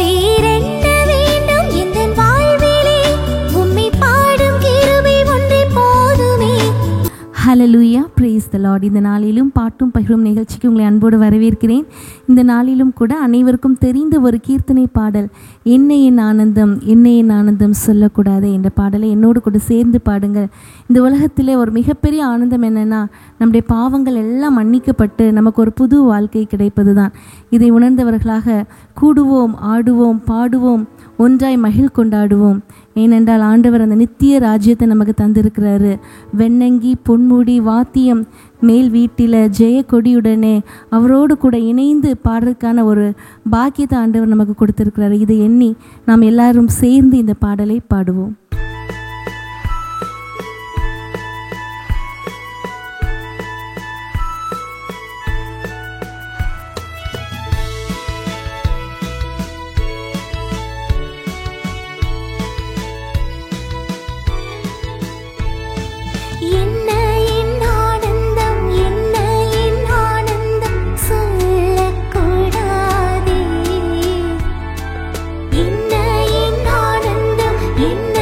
வேறென்ன வேண்டும் எந்தன் வாழ்விலே, உம்மை பாடும் கிருபை ஒன்றே போதுமே. ஹல்லேலூயா, பிரேஸ் தி லார்ட். இந்த நாளிலும் பாட்டும் பகிரும் நிகழ்ச்சிக்கு உங்களை அன்போடு வரவேற்கிறேன். இந்த நாளிலும் கூட அனைவருக்கும் தெரிந்த ஒரு கீர்த்தனை பாடல், என்னை என் ஆனந்தம் என்னை என் ஆனந்தம் சொல்லக்கூடாது என்ற பாடலை என்னோடு கூட சேர்ந்து பாடுங்கள். இந்த உலகத்திலே ஒரு மிகப்பெரிய ஆனந்தம் என்னென்னா, நம்முடைய பாவங்கள் எல்லாம் மன்னிக்கப்பட்டு நமக்கு ஒரு புது வாழ்க்கை கிடைப்பது தான். இதை உணர்ந்தவர்களாக கூடுவோம், ஆடுவோம், பாடுவோம், ஒன்றாய் மகிழ் கொண்டாடுவோம். ஏனென்றால் ஆண்டவர் அந்த நித்திய ராஜ்யத்தை நமக்கு தந்திருக்கிறாரு. வெண்ணங்கி பொன்முடி வாத்தியம் மேல் வீட்டில் ஜெய கொடியுடனே அவரோடு கூட இணைந்து பாடுறதுக்கான ஒரு பாக்கியத்தை ஆண்டவர் நமக்கு கொடுத்திருக்கிறாரு. இதை எண்ணி நாம் எல்லாரும் சேர்ந்து இந்த பாடலை பாடுவோம். என்ன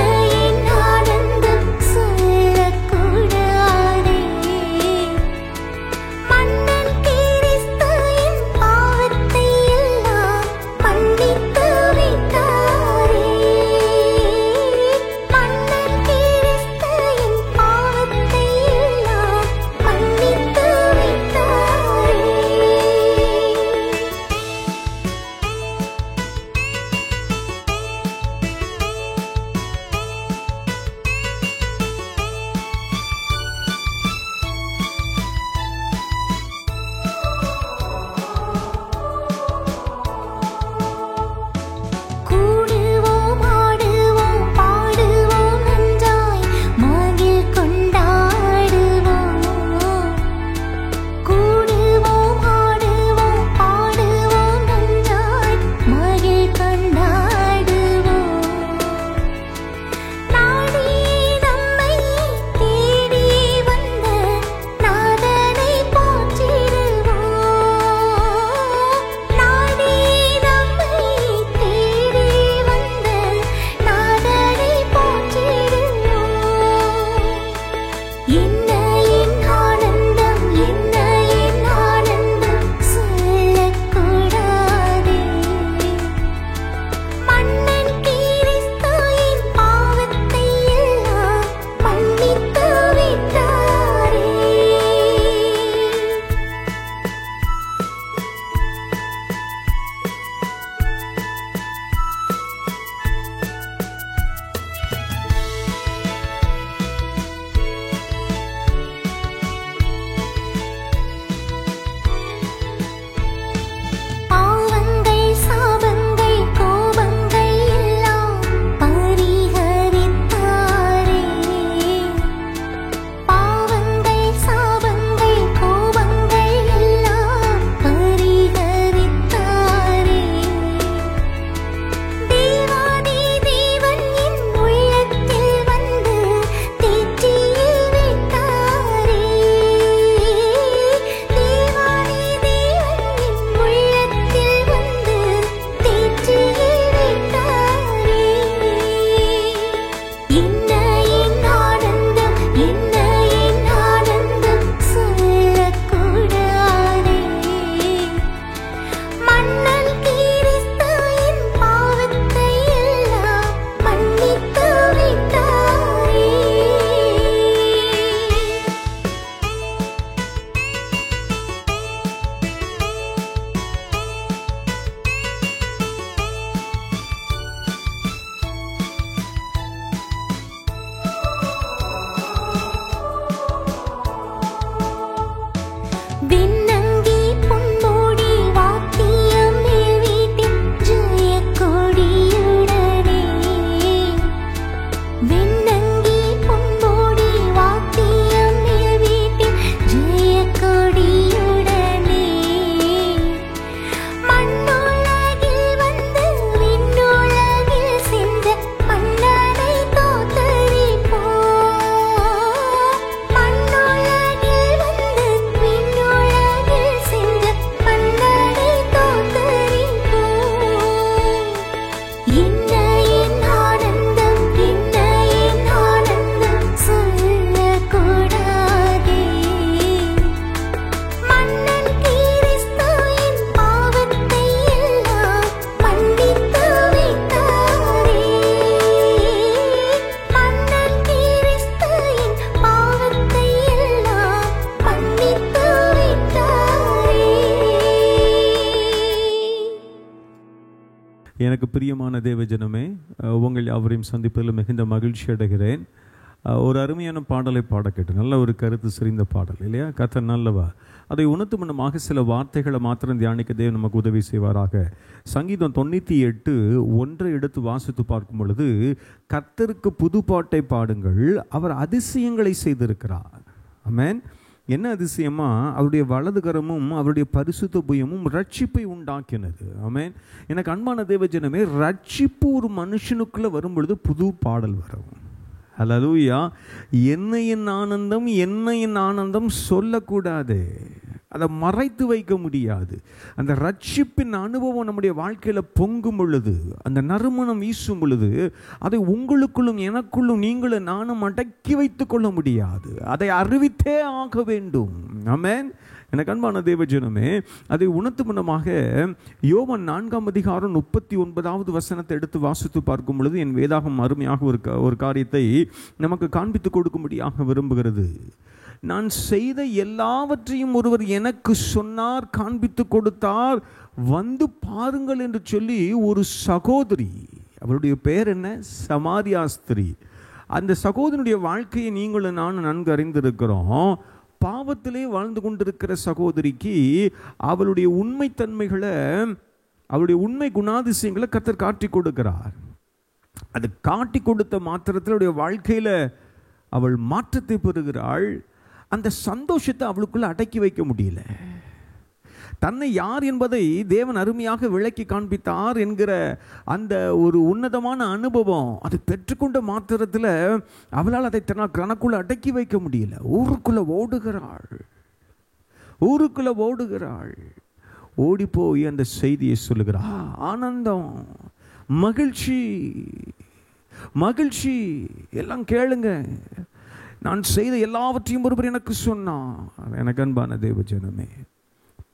எனக்கு பிரியமான தேவஜனமே, உங்கள் யாவரையும் சந்திப்பதில் மிகுந்த மகிழ்ச்சி அடைகிறேன். ஒரு அருமையான பாடலை பாட கேட்டு, நல்ல ஒரு கருத்து சிரிந்த பாடல் இல்லையா? கர்த்தர் நல்லவா. அதை உணர்த்து முன்னமாக சில வார்த்தைகளை மாத்திரம் தியானிக்க தேவன் நமக்கு உதவி செய்வாராக. சங்கீதம் 98:1 எடுத்து வாசித்து பார்க்கும் பொழுது, கர்த்தருக்கு புது பாட்டை பாடுங்கள், அவர் அதிசயங்களை செய்திருக்கிறார். ஆமென். என்ன அதிசயமா? அவருடைய வலது கரமும் அவருடைய பரிசுத்த புயமும் ரட்சிப்பை உண்டாக்கினது. ஆமென். எனக்கு அன்பான தேவஜனமே, ரட்சிப்பு ஒரு மனுஷனுக்குள்ள வரும் பொழுது புது பாடல் வரும். அல்லேலூயா. என்ன என் ஆனந்தம், என்ன என் ஆனந்தம் சொல்லக்கூடாது, அதை மறைத்து வைக்க முடியாது. அந்த ரட்சிப்பின் அனுபவம் நம்முடைய வாழ்க்கையில் பொங்கும் பொழுது, அந்த நறுமணம் வீசும் பொழுது, அதை உங்களுக்குள்ளும் எனக்குள்ளும் நீங்களும் நானும் அடக்கி வைத்து கொள்ள முடியாது. அதை அறிவித்தே ஆக வேண்டும். ஆமென். எனக்கு அன்பான தேவஜனமே, அதை உணர்த்து முன்னமாக யோவான் 4:39 எடுத்து வாசித்து பார்க்கும் பொழுது, என் வேதாகம் அருமையாக ஒரு காரியத்தை நமக்கு காண்பித்து கொடுக்கும்படியாக விரும்புகிறது. நான் செய்த எல்லாவற்றையும் ஒருவர் எனக்கு சொன்னார், காண்பித்து கொடுத்தார், வந்து பாருங்கள் என்று சொல்லி ஒரு சகோதரி, அவருடைய பெயர் என்ன? சமாரியா ஸ்திரீ. அந்த சகோதரனுடைய வாழ்க்கையை நீங்களும் நானும் நன்கு அறிந்திருக்கிறோம். பாவத்திலே வாழ்ந்து கொண்டிருக்கிற சகோதரிக்கு அவளுடைய உண்மைத்தன்மைகளை, அவளுடைய உண்மை குணாதிசயங்களை கர்த்தர் காட்டி கொடுக்கிறார். அது காட்டி கொடுத்த மாத்திரத்தில் அவளுடைய வாழ்க்கையில் அவள் மாற்றத்தை பெறுகிறாள். அந்த சந்தோஷத்தை அவளுக்குள்ள அடக்கி வைக்க முடியல. தன்னை யார் என்பதை தேவன் அருமையாக விளக்கி காண்பித்தார் என்கிற அந்த ஒரு உன்னதமான அனுபவம், அதை பெற்றுக்கொண்ட மாத்திரத்தில் அவளால் அதை தனக்குள்ள அடக்கி வைக்க முடியல. ஊருக்குள்ள ஓடுகிறாள். ஓடி போய் அந்த செய்தியை சொல்லுகிறாள். ஆனந்தம், மகிழ்ச்சி எல்லாம் கேளுங்க, நான் செய்த எல்லாவற்றையும் ஒருவர் எனக்கு சொன்னார். எனக்கு அன்பான தேவஜனமே,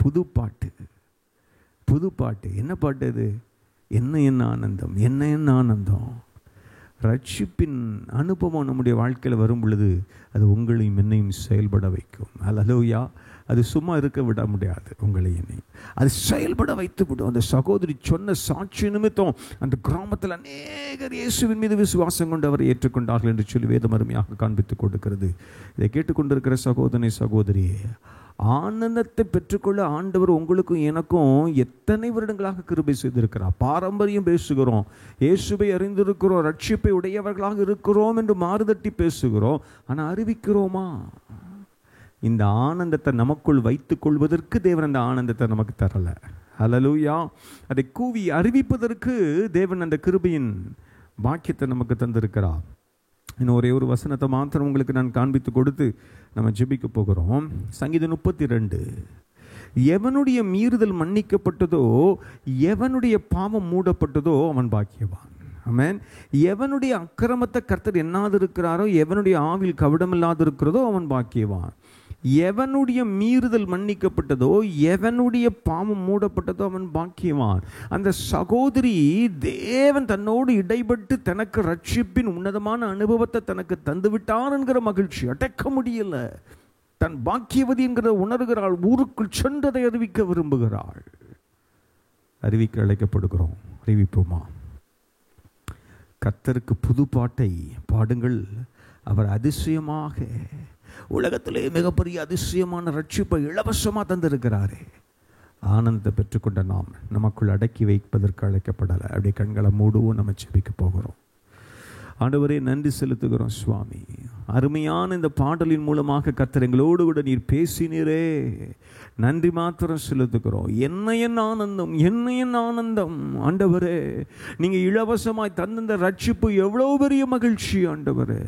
புது பாட்டு. என்ன பாட்டு அது? என்ன ஆனந்தம். ரட்சிப்பின் அனுபவம் நம்முடைய வாழ்க்கையில் வரும் பொழுது அது உங்களையும் என்னையும் செயல்பட வைக்கும். அல்லேலூயா. அது சும்மா இருக்க விட முடியாது. உங்களையும் அது செயல்பட வைத்து விடும். அந்த சகோதரி சொன்ன சாட்சி நிமித்தம் அந்த கிராமத்தில் அநேகர் இயேசுவின் மீது விசுவாசம் கொண்டு அவரை ஏற்றுக்கொண்டார்கள் என்று சொல்லி வேதம் அருமையாக காண்பித்து கொடுக்கிறது. இதை கேட்டுக்கொண்டிருக்கிற சகோதரியே, ஆனந்தத்தை பெற்றுக்கொள்ள ஆண்டவர் உங்களுக்கும் எனக்கும் எத்தனை வருடங்களாக கிருபை செய்திருக்கிறார். பாரம்பரியம் பேசுகிறோம், இயேசுவை அறிந்திருக்கிறோம், ரட்சிப்பை உடையவர்களாக இருக்கிறோம் என்று மாறுதட்டி பேசுகிறோம். ஆனால் அறிவிக்கிறோமா? இந்த ஆனந்தத்தை நமக்குள் வைத்துக் கொள்வதற்கு தேவன் அந்த ஆனந்தத்தை நமக்கு தரல. அல்லேலூயா. அதை கூவி அறிவிப்பதற்கு தேவன் அந்த கிருபையின் பாக்கியத்தை நமக்கு தந்திருக்கிறார். இன்னும் ஒரே ஒரு வசனத்தை மாத்திரம் உங்களுக்கு நான் காண்பித்து கொடுத்து நம்ம ஜெபிக்க போகிறோம். சங்கீதம் 32. எவனுடைய மீறுதல் மன்னிக்கப்பட்டதோ, எவனுடைய பாவம் மூடப்பட்டதோ அவன் பாக்கியவான். ஆமென். எவனுடைய அக்கிரமத்தை கர்த்தர் எண்ணாதிருக்கிறாரோ, எவனுடைய ஆவில் கவிடமில்லாதிருக்கிறதோ அவன் பாக்கியவான். எவனுடைய மீறுதல் மன்னிக்கப்பட்டதோ, எவனுடைய பாவம் மூடப்பட்டதோ அவன் பாக்கியவான். அந்த சகோதரி, தேவன் தன்னோடு இடைப்பட்டு தனக்கு ரட்சிப்பின் உன்னதமான அனுபவத்தை தனக்கு தந்துவிட்டார் என்கிற மகிழ்ச்சி அடக்க முடியல. தன் பாக்கியவதி என்கிற உணர்கிறாள். ஊருக்குள் சென்றதை அறிவிக்க விரும்புகிறாள். அறிவிக்க அழைக்கப்படுகிறோம். அறிவிப்போமா? கர்த்தருக்கு புது பாட்டை பாடுங்கள், அவர் அதிசயமாக, உலகத்திலே மிகப்பெரிய அதிசயமான ரட்சிப்பை இலவசமாக தந்திருக்கிறாரே. ஆனந்தத்தை பெற்றுக்கொண்ட நாம் நமக்குள் அடக்கி வைப்பதற்கு அழைக்கப்படலை. அப்படியே கண்களை மூடுவோம். நம்ம ஜெபிக்க போகிறோம். ஆண்டவரே, நன்றி செலுத்துகிறோம் சுவாமி. அருமையான இந்த பாடலின் மூலமாக கர்த்தர் எங்களோடு கூட நீர் பேசினீரே, நன்றி மாத்திரம் செலுத்துகிறோம். என்ன ஆனந்தம் ஆண்டவரே. நீங்கள் இலவசமாய் தந்த ரட்சிப்பு எவ்வளோ பெரிய மகிழ்ச்சி ஆண்டவரே.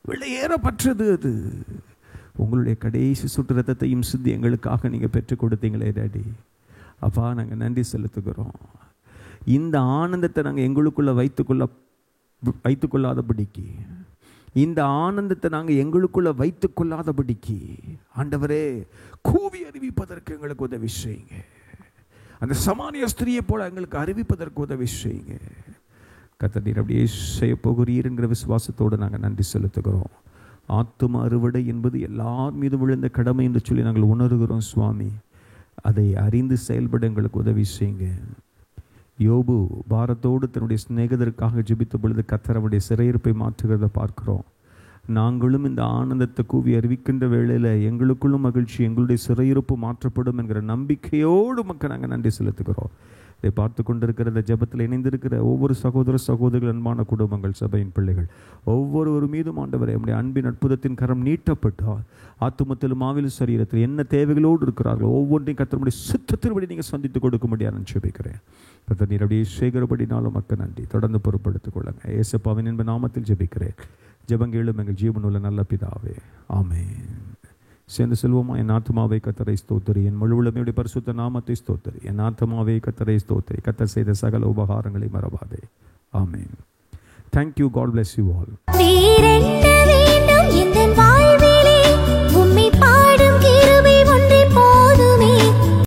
வெளியேறப்பட்டது அது. உங்களுடைய கடைசி சுற்று ரத்தத்தையும் சிந்தி எங்களுக்காக நீங்கள் பெற்றுக் கொடுத்தீங்களே டாடி. அப்பா, நாங்கள் நன்றி செலுத்துகிறோம். இந்த ஆனந்தத்தை நாங்கள் எங்களுக்குள்ள வைத்துக்கொள்ளாதபடிக்கு, இந்த ஆனந்தத்தை நாங்கள் எங்களுக்குள்ள வைத்துக்கொள்ளாதபடிக்கு ஆண்டவரே கூவி அறிவிப்பதற்கு எங்களுக்கு உதவி செய்யுங்க. அந்த சமானிய ஸ்திரியை போல எங்களுக்கு அறிவிப்பதற்கு உதவி செய்யுங்க. கர்த்தர் நீர் அப்படியே செய்ய போகிறீர் என்கிற விசுவாசத்தோடு நாங்கள் நன்றி செலுத்துகிறோம். ஆத்தும அறுவடை என்பது எல்லார் மீது விழுந்த கடமை என்று சொல்லி நாங்கள் உணர்கிறோம் சுவாமி. அதை அறிந்து செயல்பட எங்களுக்கு உதவி செய்யுங்க. யோபு பாரத்தோடு தன்னுடைய சிநேகிதருக்காக ஜெபித்த பொழுது கர்த்தர் அவருடைய சிறையிருப்பை மாற்றுகிறத பார்க்கிறோம். நாங்களும் இந்த ஆனந்தத்தை கூவி அறிவிக்கின்ற வேளையில் எங்களுக்குள்ளும் மகிழ்ச்சி, எங்களுடைய சிறையிருப்பு மாற்றப்படும் என்கிற நம்பிக்கையோடு மக்கள் நாங்கள் நன்றி செலுத்துகிறோம். இதை பார்த்து கொண்டிருக்கிற இந்த ஜெபத்தில் இணைந்திருக்கிற ஒவ்வொரு சகோதர சகோதரிகள், அன்பான குடும்பங்கள், சபையின் பிள்ளைகள் ஒவ்வொரு மீதும் ஆண்டவரே நம்முடைய அன்பின் அற்புதத்தின் கரம் நீட்டப்பட்டால் ஆத்துமத்திலும் ஆவிலும் சரீரத்தில் என்ன தேவைகளோடு இருக்கிறார்களோ ஒவ்வொன்றையும் கர்த்தருடைய சித்தத்தின்படி நீங்கள் சந்தித்து கொடுக்க முடியாது ஜெபிக்கிறேன். கர்த்தர் நீர் அப்படியே சேகரப்படினாலும் மக்கள் நன்றி தொடர்ந்து பொறுப்படுத்திக் கொள்ளுங்க. இயேசுவின் என்ப நாமத்தில் ஜெபிக்கிறேன். ஜெபங்கேளும் எங்கள் ஜீவனுள்ள நல்ல பிதாவே, ஆமென். சேர்ந்து செல்வோமா? என் ஆத்மாவை கர்த்தரை ஸ்தோத்திரி, என் முழு உள்ளமையுடைய பரிசுத்த நாமத்தை ஸ்தோத்திரி. என் ஆத்மாவை கர்த்தரை ஸ்தோத்திரி, கர்த்தர் செய்த சகல உபகாரங்களை மறவாதே. ஆமென். Thank you. God bless you all.